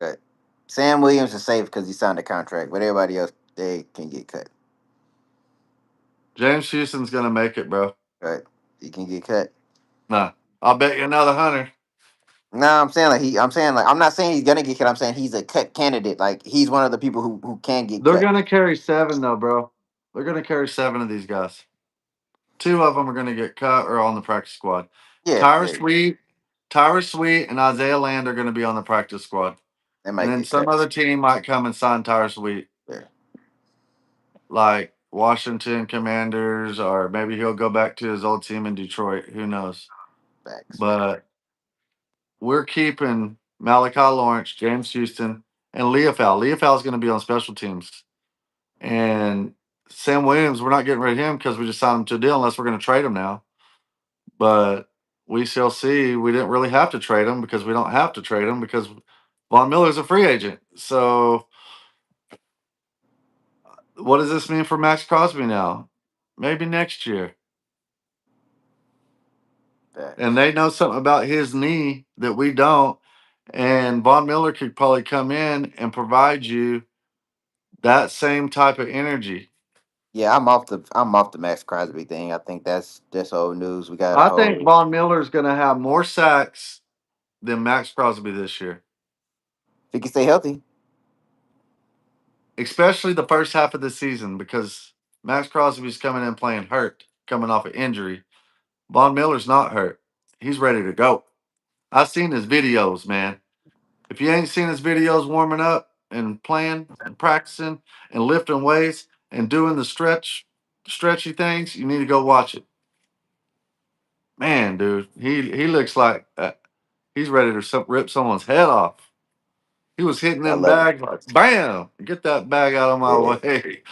Cut. Sam Williams is safe because he signed a contract, but everybody else they can get cut. James Houston's gonna make it, bro. Cut. He can get cut. Nah, I'll bet you another 100. No, I'm saying like I'm saying like I'm not saying he's gonna get cut. I'm saying he's a cut candidate. Like he's one of the people who can get They're cut. gonna carry 7 though, bro. They're gonna carry 7 of these guys. 2 of them are gonna get cut or on the practice squad. Yeah, Tyler yeah, Sweet, Tyler Sweet, and Isaiah Land are gonna be on the practice squad. they And might then get some cut. other team might come and sign Tyler Sweet, Yeah, like Washington Commanders, or maybe he'll go back to his old team in Detroit. Who knows? facts. But we're keeping Malachi Lawrence, James Houston, and Leofau. Leofau is going to be on special teams. And Sam Williams, we're not getting rid of him because we just signed him to a deal unless we're going to trade him now. But we shall see. We didn't really have to trade him because we don't have to trade him because Von Miller's a free agent. So what does this mean for Max Crosby now? Maybe next year. And Facts. they know something about his knee that we don't. And Von Miller could probably come in and provide you that same type of energy. Yeah, I'm off the Max Crosby thing. I think that's old news. We got a I think whole. Von Miller is going to have more sacks than Max Crosby this year, If he can stay healthy. especially the first half of the season because Max Crosby's coming in playing hurt, coming off an injury. Von Miller's not hurt. He's ready to go. I've seen his videos, man. If you ain't seen his videos warming up and playing and practicing and lifting weights and doing the stretchy things, you need to go watch it. Man, dude, he looks like he's ready to rip someone's head off. He was hitting I them love it. bags like, bam, get that bag out of my Yeah. way.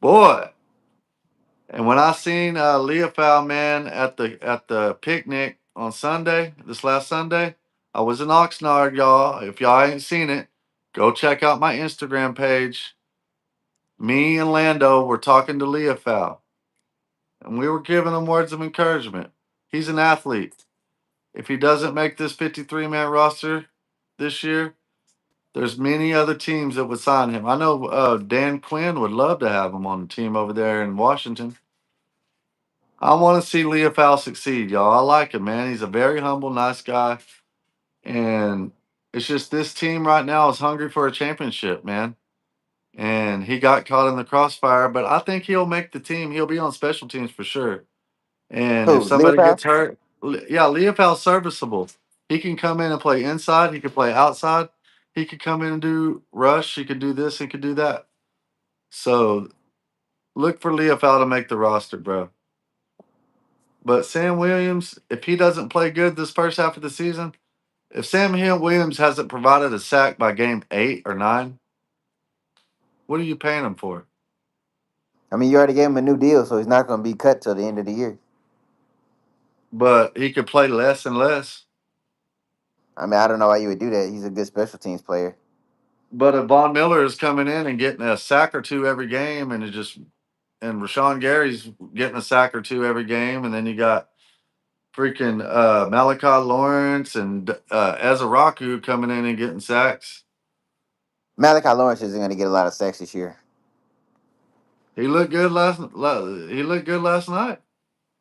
Boy. And when I seen Leofau, man, at the picnic on Sunday, this last Sunday, I was in Oxnard, y'all. If y'all ain't seen it, go check out my Instagram page. Me and Lando were talking to Leofau, and we were giving him words of encouragement. He's an athlete. If he doesn't make this 53-man roster this year, there's many other teams that would sign him. I know Dan Quinn would love to have him on the team over there in Washington. I want to see Leofau succeed, y'all. I like him, man. He's a very humble, nice guy. And it's just this team right now is hungry for a championship, man. And he got caught in the crossfire, but I think he'll make the team. He'll be on special teams for sure. And if Who? somebody Leopold? gets hurt, yeah, Leofau's serviceable. He can come in and play inside. He can play outside. He could come in and do rush. He could do this. He could do that. So look for Leofau to make the roster, bro. But Sam Williams, if he doesn't play good this first half of the season, if Sam Hill Williams hasn't provided a sack by game 8 or 9, what are you paying him for? I mean, you already gave him a new deal, so he's not going to be cut till the end of the year. But he could play less and less. I mean, I don't know why you would do that. He's a good special teams player. But if Von Miller is coming in and getting a sack or two every game, and Rashawn Gary's getting a sack or two every game, and then you got freaking Malachi Lawrence and Ezraku coming in and getting sacks. Malachi Lawrence isn't going to get a lot of sacks this year, He looked good he looked good last night.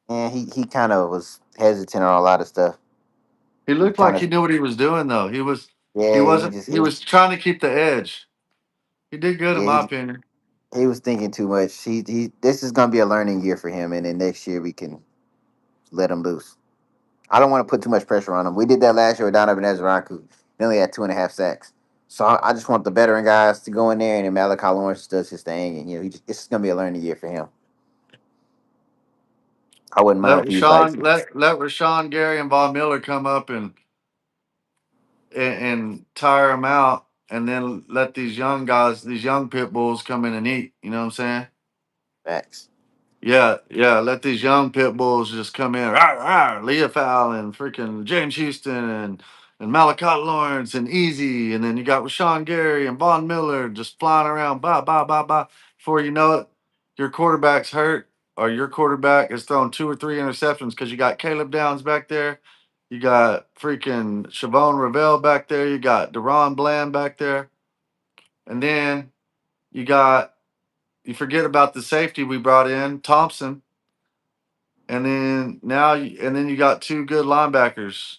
and he kind of was hesitant on a lot of stuff. He He looked kind like of he knew what he was doing though. He yeah, wasn't he was trying to keep the edge. He did good in yeah my opinion. he was thinking too much. He this is going to be a learning year for him, and then next year we can let him loose. I don't want to put too much pressure on him. We did that last year with Donovan Ezraku. He only had 2.5 sacks. So I just want the veteran guys to go in there, and then Malachi Lawrence does his thing, and it's going to be a learning year for him. I wouldn't mind if he was like, Let Rashawn Gary and Von Miller come up and tire him out, and then let these young guys, these young pit bulls, come in and eat. You know what I'm saying? facts. Yeah, yeah. Let these young pit bulls just come in. Rah, rah, Leah Fowle and freaking James Houston and Malachi Lawrence and Easy, and then you got Rashawn Gary and Von Miller just flying around. Bye, bye, bye, bye. Before you know it, your quarterback's hurt, or your quarterback has thrown 2 or 3 interceptions because you got Caleb Downs back there. You got freaking Siobhan Ravel back there. You got Deron Bland back there, and then you got you forget about the safety we brought in, Thompson. And then you got two good linebackers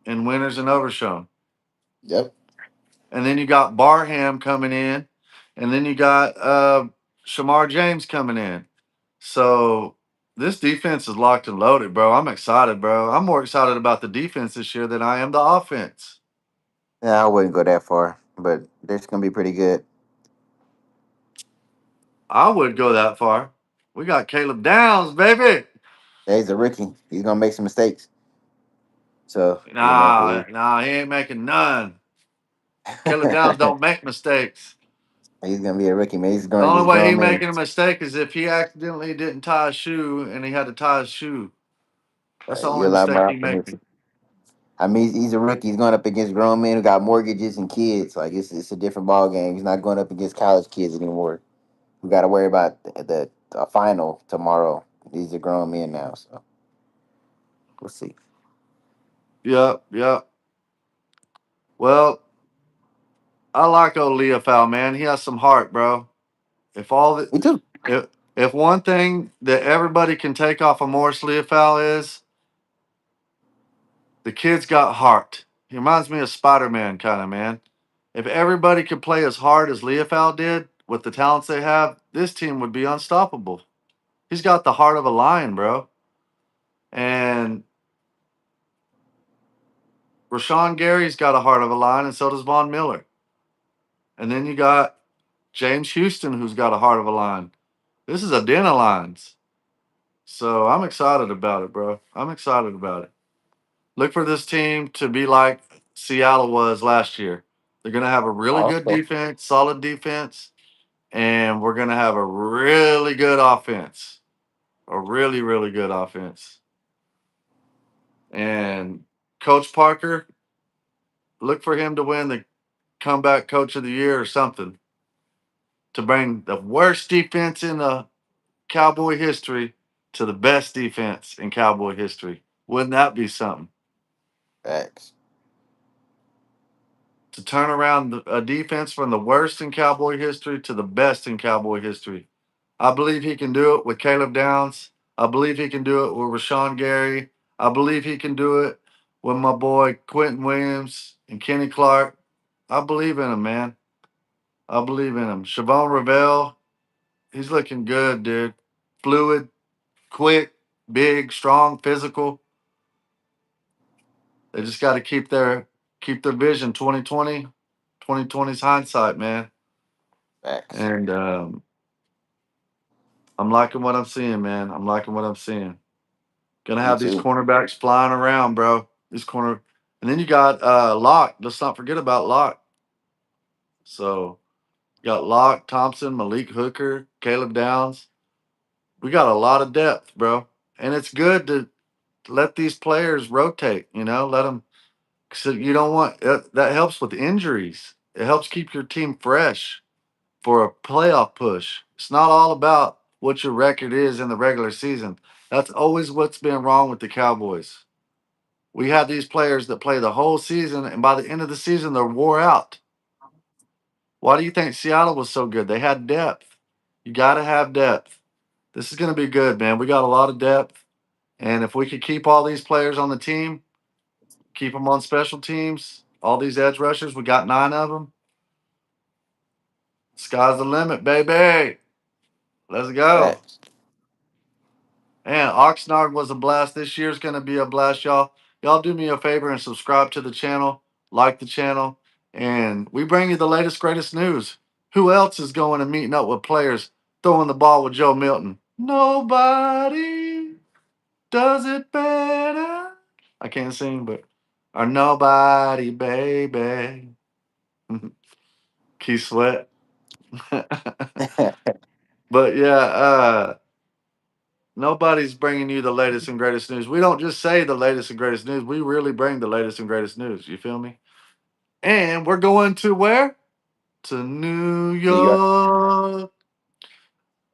in Winters and Overshown. Yep. And then you got Barham coming in. And then you got Shamar James coming in. So this defense is locked and loaded, bro. I'm excited, bro. I'm more excited about the defense this year than I am the offense. Yeah, I wouldn't go that far, but it's going to be pretty good. I would go that far. We got Caleb Downs, baby. Yeah, he's a rookie. He's going to make some mistakes. So Nah, nah, he ain't making none. Caleb Downs don't make mistakes. he's gonna be a rookie, man. He's The going only against way he grown men. making a mistake is if he accidentally didn't tie his shoe and he had to tie his shoe. That's the You only a lot mistake more he making. optimistic. I mean, he's a rookie. He's going up against grown men who got mortgages and kids. Like it's a different ball game. He's not going up against college kids anymore. We got to worry about the final tomorrow. These are grown men now, so we'll see. Yep, yep. Well, I like old Leofow, man. He has some heart, bro. If all the Me too. if if one thing that everybody can take off of Morris Leofow is the kid's got heart. He reminds me of Spider Man, kind of man. If everybody could play as hard as Leofow did with the talents they have, this team would be unstoppable. He's got the heart of a lion, bro. And Rashawn Gary's got a heart of a lion, and so does Von Miller. And then you got James Houston, who's got a heart of a lion. This is a den of lions. So I'm excited about it, bro. I'm excited about it. Look for this team to be like Seattle was last year. They're going to have a really good Also, defense, solid defense, and we're going to have a really good offense. A really, really good offense. And Coach Parker, look for him to win the comeback coach of the year or something to bring the worst defense in the Cowboy history to the best defense in Cowboy history. Wouldn't that be something? facts. To turn around a defense from the worst in Cowboy history to the best in Cowboy history. I believe he can do it with Caleb Downs. I believe he can do it with Rashawn Gary. I believe he can do it with my boy Quentin Williams and Kenny Clark. I believe in him, man. I believe in him. Siobhan Ravel, he's looking good, dude. Fluid, quick, big, strong, physical. They just got to keep their vision 2020. 2020's hindsight, man. Facts. And I'm liking what I'm seeing, man. I'm liking what I'm seeing. Gonna Me have these too. cornerbacks flying around, bro. And then you got Locke. Let's not forget about Locke. So you got Locke, Thompson, Malik Hooker, Caleb Downs. We got a lot of depth, bro. And it's good to let these players rotate. Let them. So you don't want that helps with injuries. It helps keep your team fresh for a playoff push. It's not all about what your record is in the regular season. That's always what's been wrong with the Cowboys. We have these players that play the whole season, and by the end of the season, they're wore out. Why do you think Seattle was so good? They had depth. You got to have depth. This is going to be good, man. We got a lot of depth. And if we could keep all these players on the team, keep them on special teams, all these edge rushers, we got 9 of them. Sky's the limit, baby. Let's go. Facts. Man, Oxnard was a blast. This year's going to be a blast, y'all. Y'all do me a favor and subscribe to the channel, like the channel, and we bring you the latest, greatest news. Who else is going and meeting up with players throwing the ball with Joe Milton? Nobody does it better. I can't sing, but or nobody, baby. Keith Sweat. But yeah, nobody's bringing you the latest and greatest news. We don't just say the latest and greatest news. We really bring the latest and greatest news. You feel me? And we're going to where? To New New York. York.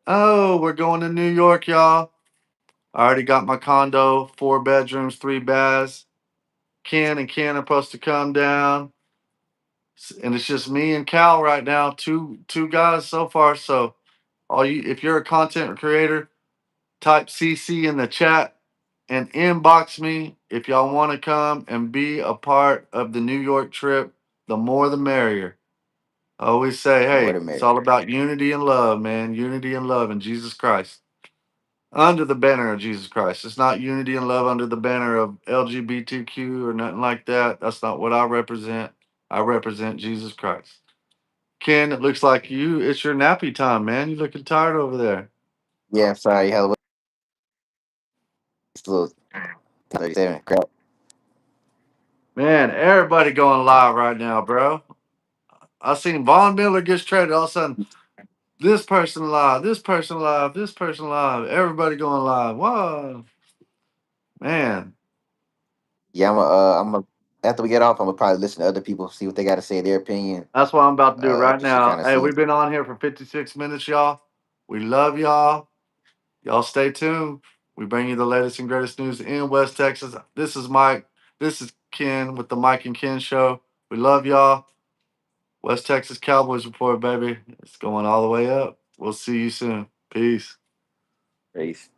Oh, we're going to New York, y'all. I already got my condo, 4 bedrooms, 3 baths. Ken and Ken are supposed to come down. And it's just me and Cal right now, two guys so far. So if you're a content creator, type CC in the chat and inbox me if y'all want to come and be a part of the New York trip. The more the merrier. I always say, More hey, the it's merrier. all about unity and love, man. Unity and love in Jesus Christ. Under the banner of Jesus Christ. It's not unity and love under the banner of LGBTQ or nothing like that. That's not what I represent. I represent Jesus Christ. Ken, it looks like it's your nappy time, man. You looking tired over there. Yeah, I'm sorry. You had a little 37. Crap. Man, everybody going live right now, bro. I seen Von Miller gets traded. All of a sudden, this person live, this person live, this person live. Everybody going live. Whoa, man. Yeah, after we get off, I'm gonna probably listen to other people, see what they got to say, their opinion, That's what I'm about to do right just to now. kind of Hey, see. we've been on here for 56 minutes, y'all. We love y'all. Y'all stay tuned. We bring you the latest and greatest news in West Texas. This is Mike. This is Ken with the Mike and Ken Show. We love y'all. West Texas Cowboys Report, baby. It's going all the way up. We'll see you soon. Peace. Peace.